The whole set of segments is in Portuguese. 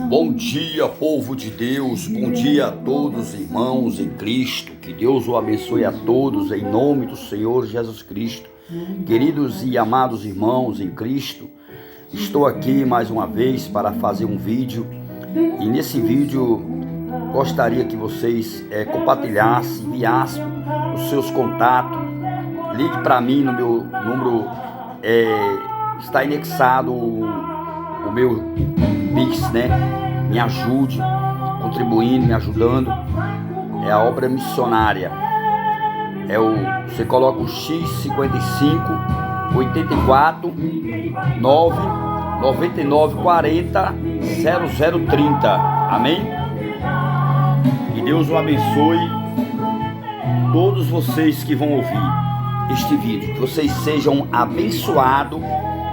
Bom dia, povo de Deus, bom dia a todos, irmãos em Cristo, que Deus o abençoe a todos, em nome do Senhor Jesus Cristo. Queridos e amados irmãos em Cristo, estou aqui mais uma vez para fazer um vídeo, e nesse vídeo gostaria que vocês compartilhassem, enviassem os seus contatos, ligue para mim no meu número, está anexado o meu Pix, né? Me ajude, contribuindo, me ajudando. É a obra missionária. Você coloca o X55 84 9 99 40 0030. Amém? Que Deus o abençoe, todos vocês que vão ouvir este vídeo, que vocês sejam abençoados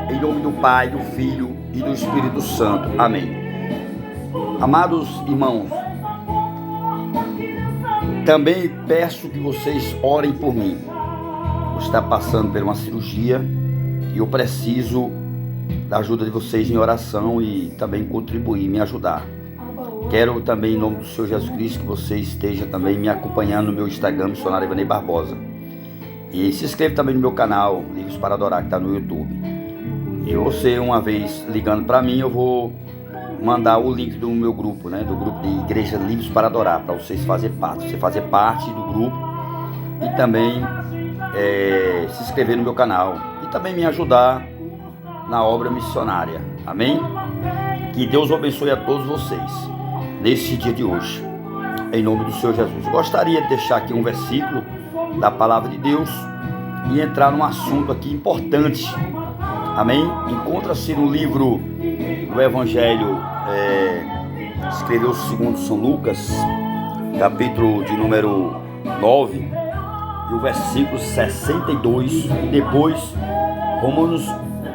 em nome do Pai, do Filho e do Espírito Santo. Amém. Amados irmãos, também peço que vocês orem por mim. Eu estou passando por uma cirurgia e eu preciso da ajuda de vocês em oração e também contribuir, me ajudar. Quero também, em nome do Senhor Jesus Cristo, que você esteja também me acompanhando no meu Instagram, Missionário Ivanei Barbosa. E se inscreva também no meu canal, Livros para Adorar, que está no YouTube. E você, uma vez ligando para mim, eu vou mandar o link do meu grupo, né? Do grupo de Igreja Livros para Adorar, para vocês fazerem parte. Você fazer parte do grupo e também se inscrever no meu canal. E também me ajudar na obra missionária. Amém? Que Deus abençoe a todos vocês nesse dia de hoje. Em nome do Senhor Jesus. Gostaria de deixar aqui um versículo da Palavra de Deus e entrar num assunto aqui importante. Amém? Encontra-se no livro do Evangelho, escreveu segundo São Lucas, capítulo de número 9, e o versículo 62, e depois Romanos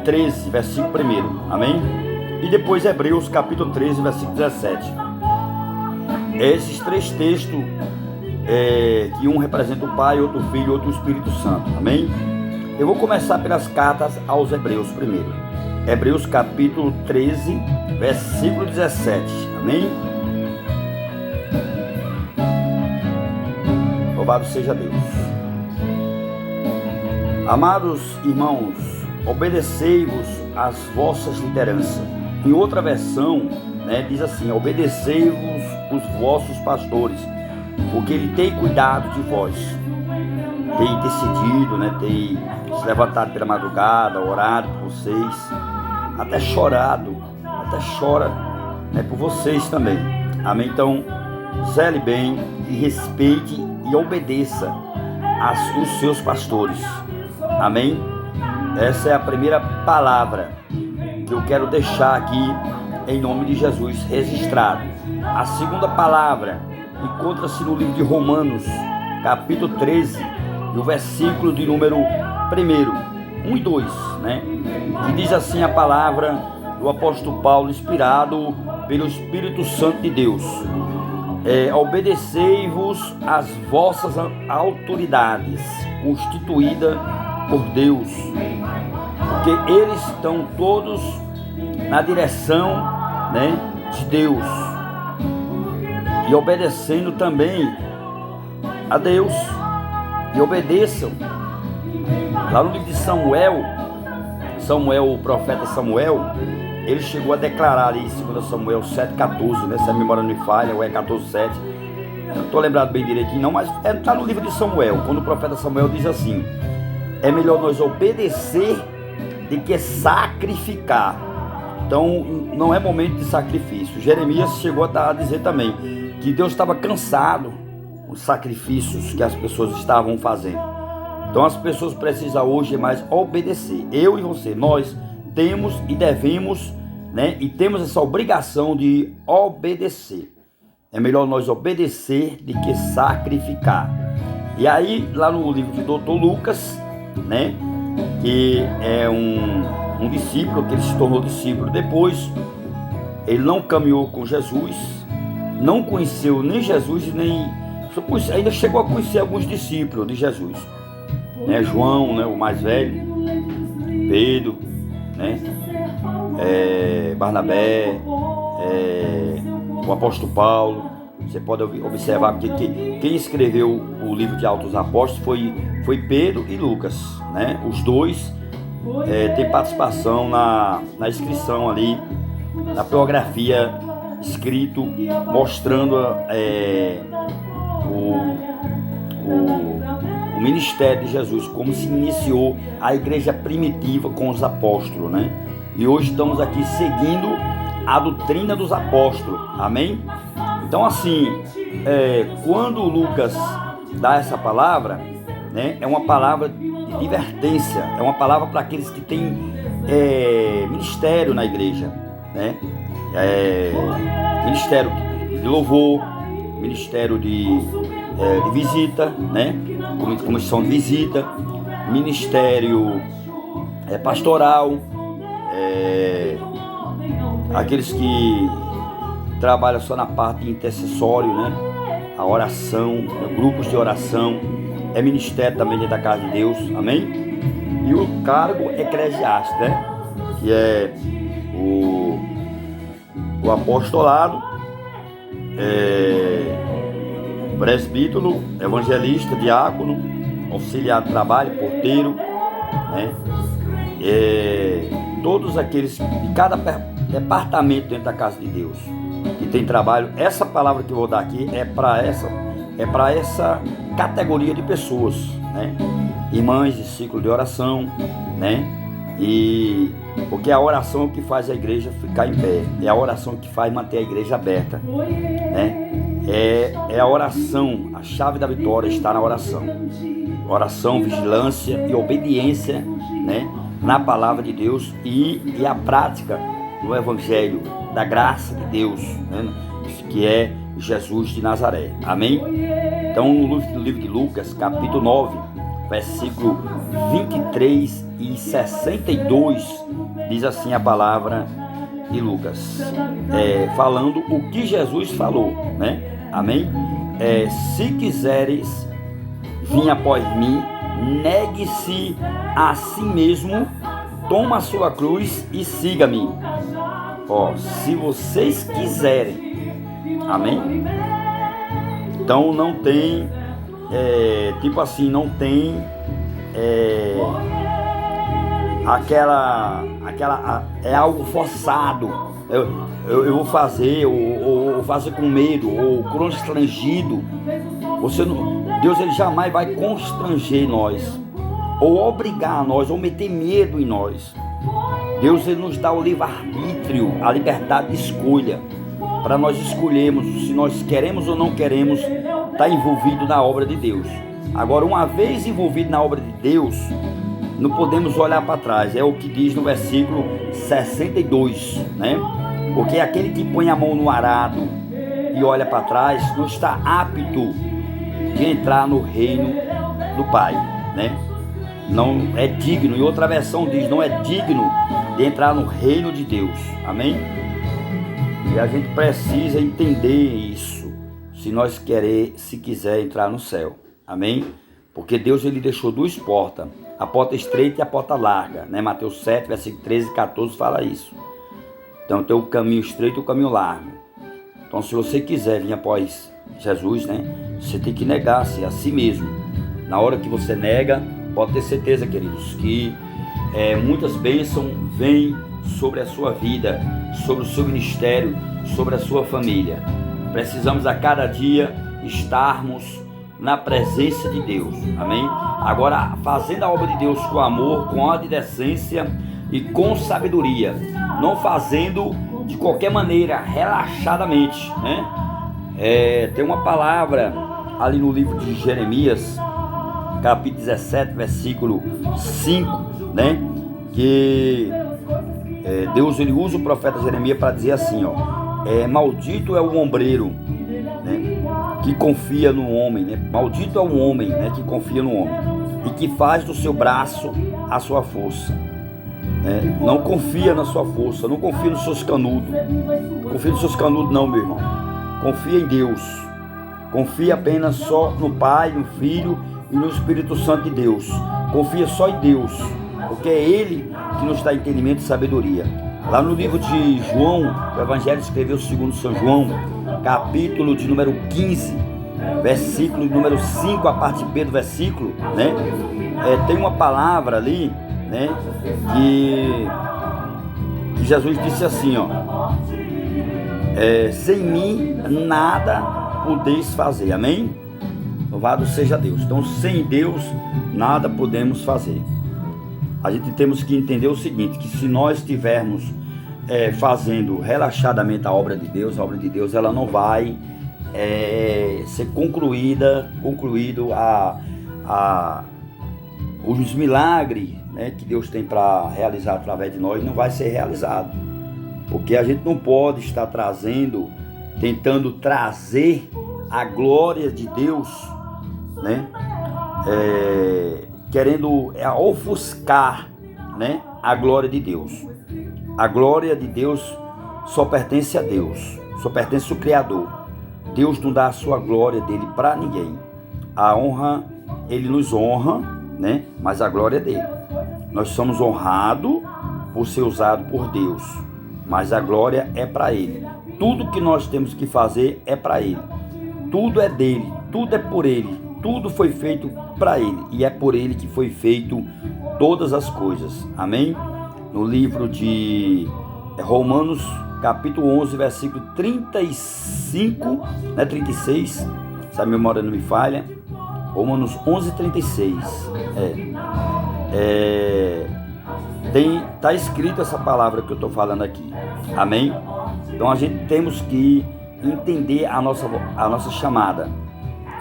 13, versículo 1, amém? E depois Hebreus, capítulo 13, versículo 17. Esses três textos, que um representa o Pai, outro o Filho, outro o Espírito Santo, amém? Eu vou começar pelas cartas aos Hebreus primeiro. Hebreus capítulo 13, versículo 17. Amém? Louvado seja Deus. Amados irmãos, obedecei-vos às vossas lideranças. Em outra versão, diz assim: obedecei-vos os vossos pastores, porque ele tem cuidado de vós. Tem intercedido, tem se levantado pela madrugada, orado por vocês, até chora, por vocês também. Amém? Então, zele bem e respeite e obedeça os seus pastores. Amém? Essa é a primeira palavra que eu quero deixar aqui em nome de Jesus registrado. A segunda palavra encontra-se no livro de Romanos, capítulo 13, e o versículo de número 1 e 2, que diz assim a palavra do apóstolo Paulo, inspirado pelo Espírito Santo de Deus: obedecei-vos às vossas autoridades, constituídas por Deus, porque eles estão todos na direção, de Deus, e obedecendo também a Deus, e obedeçam. Lá no livro de Samuel, o profeta Samuel, ele chegou a declarar ali em 2 Samuel 7,14, se a memória não me falha, ou é 14,7, eu não estou lembrado bem direitinho não, mas está no livro de Samuel, quando o profeta Samuel diz assim: é melhor nós obedecer do que sacrificar. Então não é momento de sacrifício. Jeremias chegou a dizer também que Deus estava cansado dos sacrifícios que as pessoas estavam fazendo. Então as pessoas precisam hoje mais obedecer. Eu e você, nós temos e devemos, e temos essa obrigação de obedecer. É melhor nós obedecer do que sacrificar. E aí, lá no livro de Dr. Lucas, que é um discípulo, que ele se tornou discípulo depois, ele não caminhou com Jesus, não conheceu nem Jesus, ainda chegou a conhecer alguns discípulos de Jesus, João, o mais velho, Pedro, Barnabé, o apóstolo Paulo. Você pode observar que quem escreveu o livro de Atos dos Apóstolos foi Pedro e Lucas, né? Os dois têm participação na inscrição ali, na biografia escrito, mostrando o ministério de Jesus, como se iniciou a igreja primitiva com os apóstolos, né? E hoje estamos aqui seguindo a doutrina dos apóstolos, amém? Então assim, quando Lucas dá essa palavra, né, é uma palavra de advertência, é uma palavra para aqueles que têm ministério na igreja, né? Ministério de louvor, ministério de visita, né? Comissão de visita, ministério pastoral, aqueles que trabalham só na parte intercessório, né? A oração, grupos de oração, é ministério também dentro da casa de Deus, amém? E o cargo eclesiástico, né? Que é o apostolado, presbítero, evangelista, diácono, auxiliar de trabalho, porteiro, né? Todos aqueles de cada departamento dentro da casa de Deus que tem trabalho. Essa palavra que eu vou dar aqui é para essa categoria de pessoas, né? Irmãs de ciclo de oração, né? E porque a oração é o que faz a igreja ficar em pé, é a oração que faz manter a igreja aberta, né? É a oração, a chave da vitória está na oração. Oração, vigilância e obediência, né, na palavra de Deus e a prática do evangelho, da graça de Deus, né, que é Jesus de Nazaré, amém? Então no livro de Lucas, capítulo 9, versículo 23 e 62, diz assim a palavra de Lucas, falando o que Jesus falou, né? Amém? Se quiseres vir após mim, negue-se a si mesmo, toma a sua cruz e siga-me. Se vocês quiserem, amém? Então não tem, não tem é algo forçado. Eu vou fazer, ou fazer com medo, ou constrangido. Deus ele jamais vai constranger nós, ou obrigar nós, ou meter medo em nós. Deus ele nos dá o livre-arbítrio, a liberdade de escolha, para nós escolhermos se nós queremos ou não queremos estar envolvido na obra de Deus. Agora, uma vez envolvido na obra de Deus, não podemos olhar para trás. É o que diz no versículo 62, né? Porque aquele que põe a mão no arado e olha para trás não está apto de entrar no reino do Pai, né? Não é digno. E outra versão diz, não é digno de entrar no reino de Deus, amém? E a gente precisa entender isso, se quiser entrar no céu, amém? Porque Deus ele deixou duas portas, a porta estreita e a porta larga, né? Mateus 7, versículo 13 e 14 fala isso. Então tem o caminho estreito e o caminho largo. Então se você quiser vir após Jesus, né, você tem que negar-se a si mesmo. Na hora que você nega, pode ter certeza, queridos, que muitas bênçãos vêm sobre a sua vida, sobre o seu ministério, sobre a sua família. Precisamos a cada dia estarmos na presença de Deus, amém? Agora, fazendo a obra de Deus com amor, com ordem e decência e com sabedoria, não fazendo de qualquer maneira, relaxadamente, né? Tem uma palavra ali no livro de Jeremias, capítulo 17, versículo 5, né? Que Deus ele usa o profeta Jeremias para dizer assim, maldito é o ombreiro, né, que confia no homem, né? Maldito é o homem, né, que confia no homem e que faz do seu braço a sua força. Não confia na sua força, não confia nos seus canudos. Confia nos seus canudos não, meu irmão. Confia em Deus. Confia apenas só no Pai, no Filho e no Espírito Santo de Deus. Confia só em Deus, porque é Ele que nos dá entendimento e sabedoria. Lá no livro de João, o Evangelho escreveu segundo São João, capítulo de número 15, versículo número 5, a parte B do versículo, né? Tem uma palavra ali, né? Que Jesus disse assim, ó: sem mim nada podeis fazer, amém? Louvado seja Deus. Então, sem Deus nada podemos fazer. A gente temos que entender o seguinte, que se nós estivermos fazendo relaxadamente a obra de Deus ela não vai ser concluído os milagres, né, que Deus tem para realizar através de nós, não vai ser realizado, porque a gente não pode estar tentando trazer a glória de Deus, né, querendo ofuscar, né, a glória de Deus. A glória de Deus só pertence a Deus, só pertence ao Criador. Deus não dá a sua glória dele para ninguém. A honra, ele nos honra, né? Mas a glória é dele. Nós somos honrados por ser usado por Deus, mas a glória é para ele. Tudo que nós temos que fazer é para ele. Tudo é dele, tudo é por ele, tudo foi feito para ele e é por ele que foi feito todas as coisas. Amém? No livro de Romanos, capítulo 11, versículo 35, né, 36, se a memória não me falha, Romanos 11, 36, tá escrito essa palavra que eu estou falando aqui, amém? Então a gente temos que entender a nossa chamada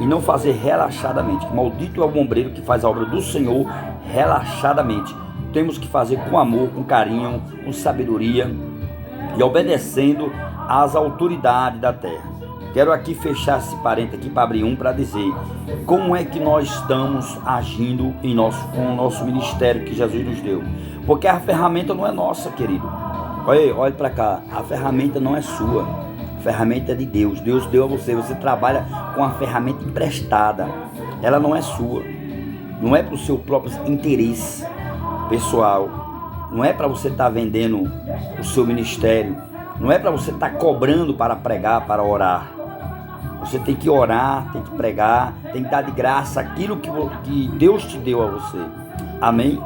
e não fazer relaxadamente. Maldito é o bombeiro que faz a obra do Senhor relaxadamente. Temos que fazer com amor, com carinho, com sabedoria e obedecendo às autoridades da terra. Quero aqui fechar esse parênteses aqui para abrir para dizer como é que nós estamos agindo com o nosso ministério que Jesus nos deu. Porque a ferramenta não é nossa, querido. Olha para cá, a ferramenta não é sua, a ferramenta é de Deus. Deus deu a você, você trabalha com a ferramenta emprestada, ela não é sua, não é para o seu próprio interesse pessoal, não é para você estar vendendo o seu ministério, não é para você estar cobrando para pregar, para orar. Você tem que orar, tem que pregar, tem que dar de graça aquilo que Deus te deu a você. Amém?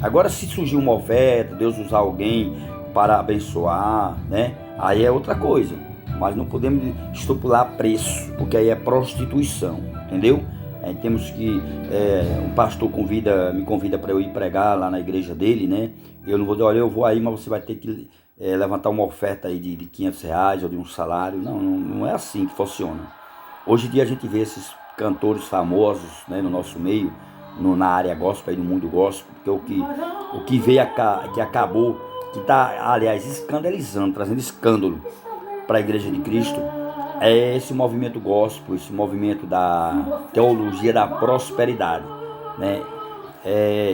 Agora, se surgir uma oferta, Deus usar alguém para abençoar, né? Aí é outra coisa. Mas não podemos estipular preço, porque aí é prostituição, entendeu? Aí temos que, um pastor me convida para eu ir pregar lá na igreja dele, né? Eu não vou dizer, olha, eu vou aí, mas você vai ter que levantar uma oferta aí de R$500 ou de um salário. Não é assim que funciona. Hoje em dia a gente vê esses cantores famosos, né, no nosso meio, na área gospel, aí no mundo gospel, porque o que veio, que acabou, que está, aliás, escandalizando, trazendo escândalo para a Igreja de Cristo, é esse movimento gospel, esse movimento da teologia da prosperidade, né?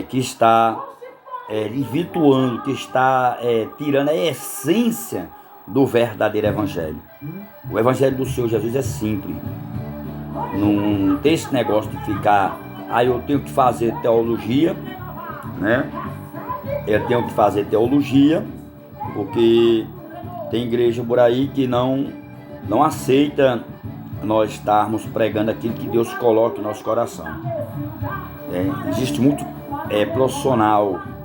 Que está desvirtuando, que está tirando a essência do verdadeiro evangelho. O evangelho do Senhor Jesus é simples. Não tem esse negócio de ficar, eu tenho que fazer teologia, né? Eu tenho que fazer teologia, porque tem igreja por aí que não aceita nós estarmos pregando aquilo que Deus coloca em nosso coração. Existe muito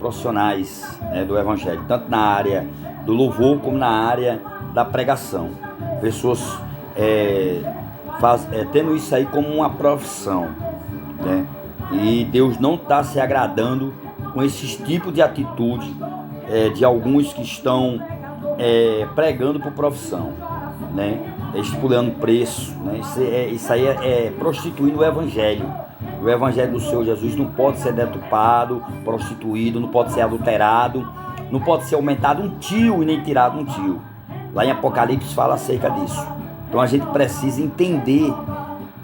profissionais, né, do evangelho, tanto na área do louvor como na área da pregação. Pessoas tendo isso aí como uma profissão, né? E Deus não está se agradando com esses tipos de atitude de alguns que estão pregando por profissão, né? Estipulando preço, né? Isso aí é prostituindo o evangelho. O evangelho do Senhor Jesus não pode ser deturpado, prostituído, não pode ser adulterado, não pode ser aumentado um tio e nem tirado um tio. Lá em Apocalipse fala acerca disso. Então a gente precisa entender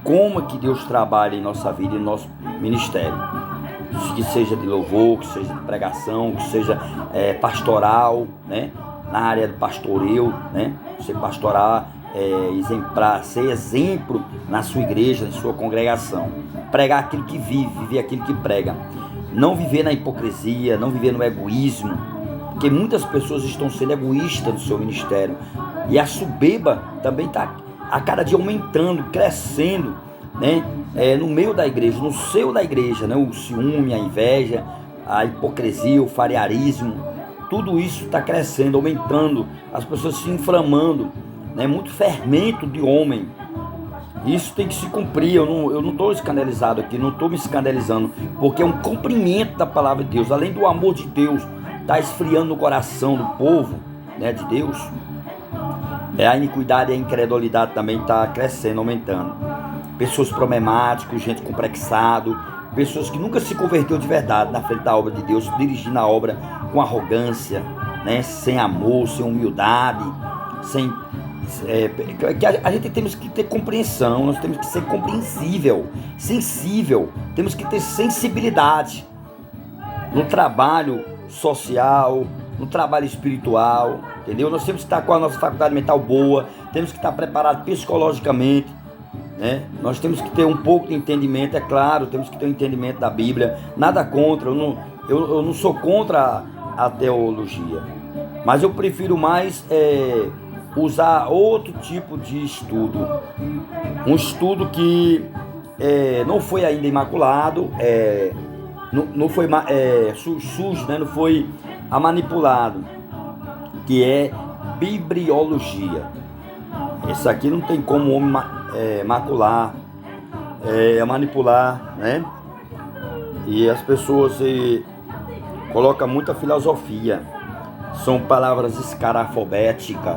como é que Deus trabalha em nossa vida e no nosso ministério. Que seja de louvor, que seja de pregação, que seja pastoral, né? Na área do pastoreio, né? Você pastorar, exemplar, ser exemplo na sua igreja, na sua congregação. Pregar aquilo que viver aquilo que prega. Não viver na hipocrisia, não viver no egoísmo, Porque muitas pessoas estão sendo egoístas no seu ministério. E a soberba também está a cada dia aumentando, crescendo, né? No meio da igreja, no seio da igreja, né? O ciúme, a inveja, a hipocrisia, o familiarismo, tudo isso está crescendo, aumentando, as pessoas se inflamando, né? Muito fermento de homem. Isso tem que se cumprir. Eu não estou escandalizado aqui, não estou me escandalizando, porque é um cumprimento da palavra de Deus. Além do amor de Deus está esfriando no coração do povo, né, de Deus, a iniquidade e a incredulidade também está crescendo, aumentando. Pessoas problemáticas, gente complexado, pessoas que nunca se converteu de verdade na frente da obra de Deus, dirigindo a obra com arrogância, né, sem amor, sem humildade, sem... a gente temos que ter compreensão, nós temos que ser compreensível, sensível, temos que ter sensibilidade no trabalho social, no trabalho espiritual, entendeu? Nós temos que estar com a nossa faculdade mental boa, temos que estar preparados psicologicamente, né? Nós temos que ter um pouco de entendimento, é claro, temos que ter um entendimento da Bíblia, nada contra, eu não sou contra a teologia, mas eu prefiro mais usar outro tipo de estudo, um estudo que não foi ainda imaculado, não foi sujo, né? Não foi manipulado, que é bibliologia. Esse aqui não tem como o homem macular, manipular, né? E as pessoas colocam muita filosofia, são palavras escarafobéticas,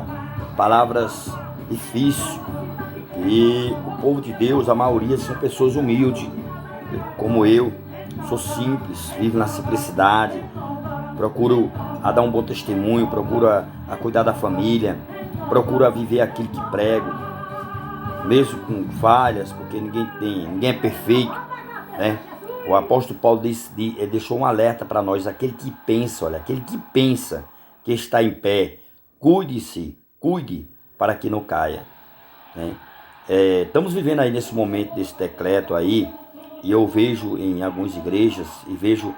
palavras difíceis, e o povo de Deus, a maioria são pessoas humildes, como eu, sou simples, vivo na simplicidade, procuro a dar um bom testemunho, procuro a cuidar da família, procuro a viver aquilo que prego, mesmo com falhas, porque ninguém é perfeito, né? O apóstolo Paulo deixou um alerta para nós: aquele que pensa que está em pé, cuide para que não caia, né? Estamos vivendo aí nesse momento desse decreto aí, e eu vejo em algumas igrejas, e vejo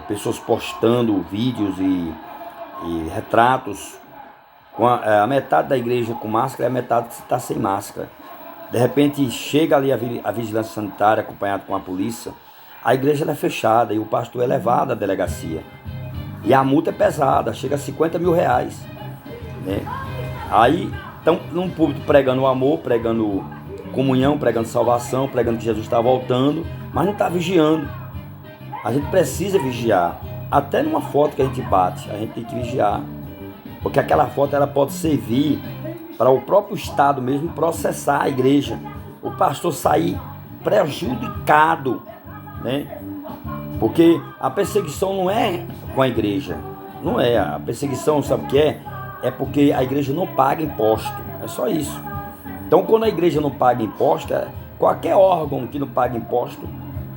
pessoas postando vídeos e retratos com a metade da igreja com máscara e a metade está sem máscara. De repente chega ali a vigilância sanitária acompanhado com a polícia, a igreja é fechada e o pastor é levado à delegacia. E a multa é pesada, chega a 50 mil reais, né? Aí estão num púlpito pregando o amor, pregando comunhão, pregando salvação, pregando que Jesus está voltando, mas não está vigiando. A gente precisa vigiar. Até numa foto que a gente bate, a gente tem que vigiar, porque aquela foto ela pode servir para o próprio Estado mesmo processar a igreja, o pastor sair prejudicado, né? Porque a perseguição não é com a igreja, não é. A perseguição, sabe o que é? É porque a igreja não paga imposto, é só isso. Então, quando a igreja não paga imposto, qualquer órgão que não paga imposto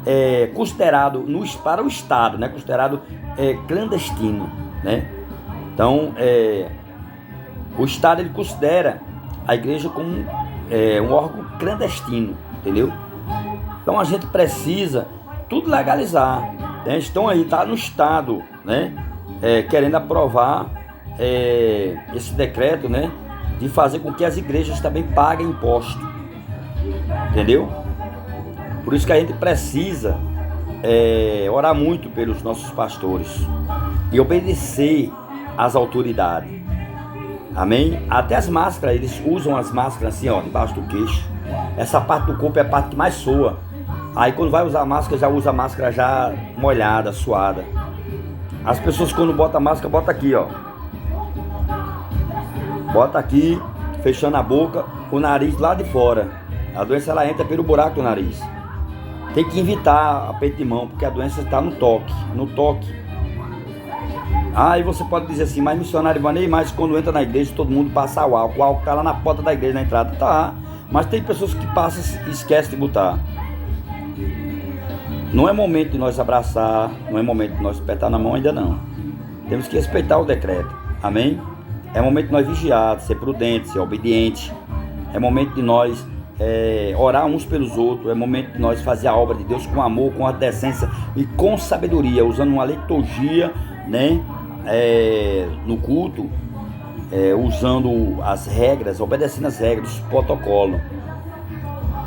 é considerado para o Estado, né? Considerado clandestino, né? Então, o Estado ele considera a igreja como um órgão clandestino, entendeu? Então a gente precisa tudo legalizar, né? Estão aí, tá no Estado, né? Querendo aprovar esse decreto, né? De fazer com que as igrejas também paguem imposto, entendeu? Por isso que a gente precisa orar muito pelos nossos pastores e obedecer às autoridades. Amém? Até as máscaras, eles usam as máscaras assim, ó, debaixo do queixo. Essa parte do corpo é a parte que mais soa. Aí quando vai usar a máscara, já usa a máscara já molhada, suada. As pessoas quando botam a máscara, bota aqui, ó. Bota aqui, fechando a boca, o nariz lá de fora. A doença ela entra pelo buraco do nariz. Tem que evitar aperto de mão, porque a doença está no toque, Aí você pode dizer assim, mas missionário Ivanei, mas quando entra na igreja todo mundo passa o álcool está lá na porta da igreja, na entrada, tá. Mas tem pessoas que passam e esquecem de botar. Não é momento de nós abraçar, não é momento de nós apertar na mão, ainda não. Temos que respeitar o decreto, amém? É momento de nós vigiar, de ser prudente, ser obediente. É momento de nós orar uns pelos outros. É momento de nós fazer a obra de Deus com amor, com a decência e com sabedoria, usando uma liturgia, né? no culto, usando as regras, obedecendo as regras, o protocolo,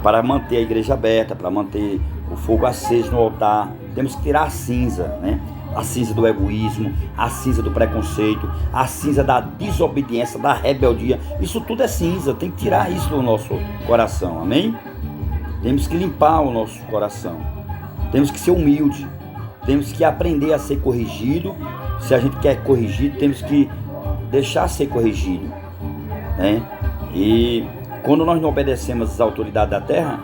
para manter a igreja aberta, para manter o fogo aceso no altar. Temos que tirar a cinza, né? A cinza do egoísmo, a cinza do preconceito, a cinza da desobediência, da rebeldia. Isso tudo é cinza, tem que tirar isso do nosso coração, amém? Temos que limpar o nosso coração, temos que ser humilde, temos que aprender a ser corrigido. Se a gente quer corrigir, temos que deixar ser corrigido, né? E quando nós não obedecemos às autoridades da terra,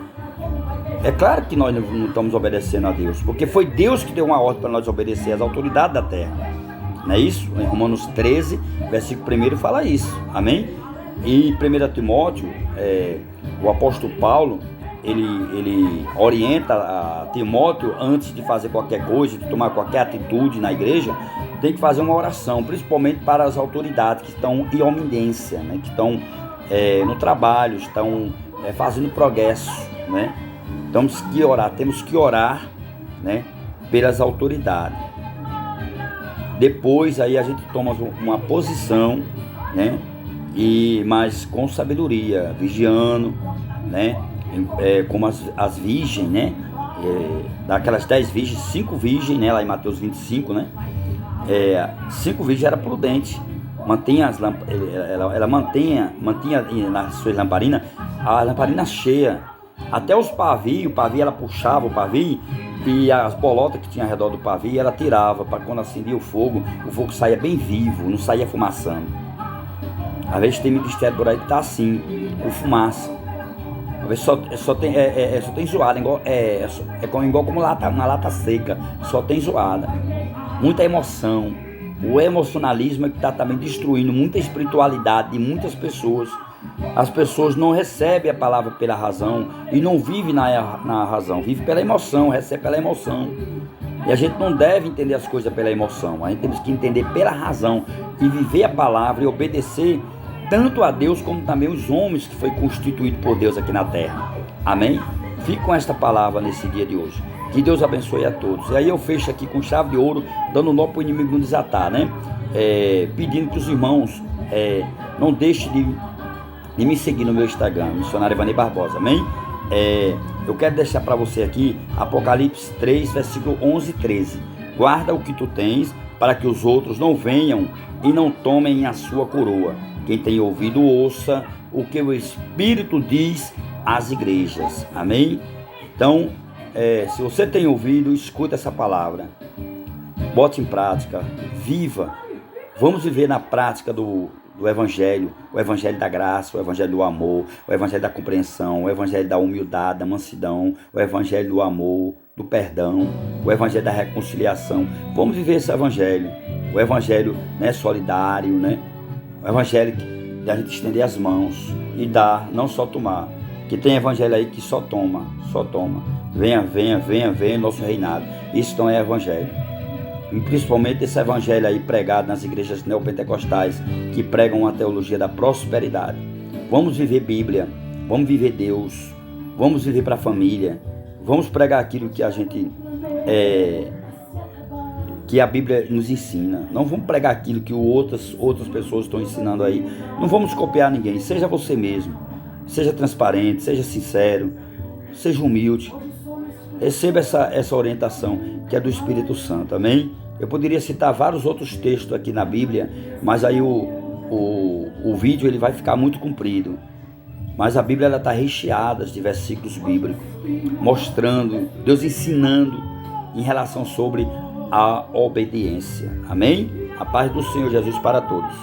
é claro que nós não estamos obedecendo a Deus, porque foi Deus que deu uma ordem para nós obedecer às autoridades da terra, não é isso? Em Romanos 13, versículo 1 fala isso, amém? E 1 Timóteo, o apóstolo Paulo, ele orienta a Timóteo, antes de fazer qualquer coisa, de tomar qualquer atitude na igreja, tem que fazer uma oração, principalmente para as autoridades que estão em ominência, né? Que estão no trabalho, estão fazendo progresso, né? Temos que orar, né, pelas autoridades. Depois aí a gente toma uma posição, né, mas com sabedoria, vigiando, né, como as virgens, né, daquelas 10 virgens, 5 virgens, né, lá em Mateus 25, né, 5 virgens era prudente, ela mantinha nas suas lamparinas, a lamparina cheia. Até os pavios, o pavio ela puxava o pavio e as bolotas que tinha ao redor do pavio ela tirava, para quando acendia o fogo saía bem vivo, não saía fumaçando. Às vezes tem ministério por aí que tá assim, com fumaça. Às vezes só tem zoada, igual como uma lata seca, só tem zoada. Muita emoção. O emocionalismo é que está também destruindo muita espiritualidade de muitas pessoas. As pessoas não recebem a palavra pela razão e não vivem na razão, vivem pela emoção, recebem pela emoção. E a gente não deve entender as coisas pela emoção, a gente tem que entender pela razão e viver a palavra e obedecer tanto a Deus como também os homens que foi constituído por Deus aqui na terra. Amém? Fique com esta palavra nesse dia de hoje. Que Deus abençoe a todos. E aí eu fecho aqui com chave de ouro, dando nó para o inimigo não desatar, né? Pedindo que os irmãos não deixem de me seguir no meu Instagram, Missionário Evanir Barbosa, amém? Eu quero deixar para você aqui Apocalipse 3, versículo 11 e 13. Guarda o que tu tens, para que os outros não venham e não tomem a sua coroa. Quem tem ouvido, ouça o que o Espírito diz às igrejas, amém? Então, se você tem ouvido, escuta essa palavra, bote em prática, viva. Vamos viver na prática do Evangelho, o Evangelho da graça, o Evangelho do amor, o Evangelho da compreensão, o Evangelho da humildade, da mansidão, o Evangelho do amor, do perdão, o Evangelho da reconciliação. Vamos viver esse Evangelho, o Evangelho, né, solidário, né? O Evangelho da gente estender as mãos e dar, não só tomar, que tem Evangelho aí que só toma. Venha nosso reinado. Isso não é Evangelho. E principalmente esse Evangelho aí pregado nas igrejas neopentecostais que pregam uma teologia da prosperidade. Vamos viver Bíblia, vamos viver Deus, vamos viver para a família, vamos pregar aquilo que a gente que a Bíblia nos ensina. Não vamos pregar aquilo que outras pessoas estão ensinando aí. Não vamos copiar ninguém. Seja você mesmo, seja transparente, seja sincero, seja humilde. Receba essa orientação que é do Espírito Santo, amém? Eu poderia citar vários outros textos aqui na Bíblia, mas aí o vídeo ele vai ficar muito comprido. Mas a Bíblia está recheada de versículos bíblicos, mostrando, Deus ensinando em relação sobre a obediência. Amém? A paz do Senhor Jesus para todos.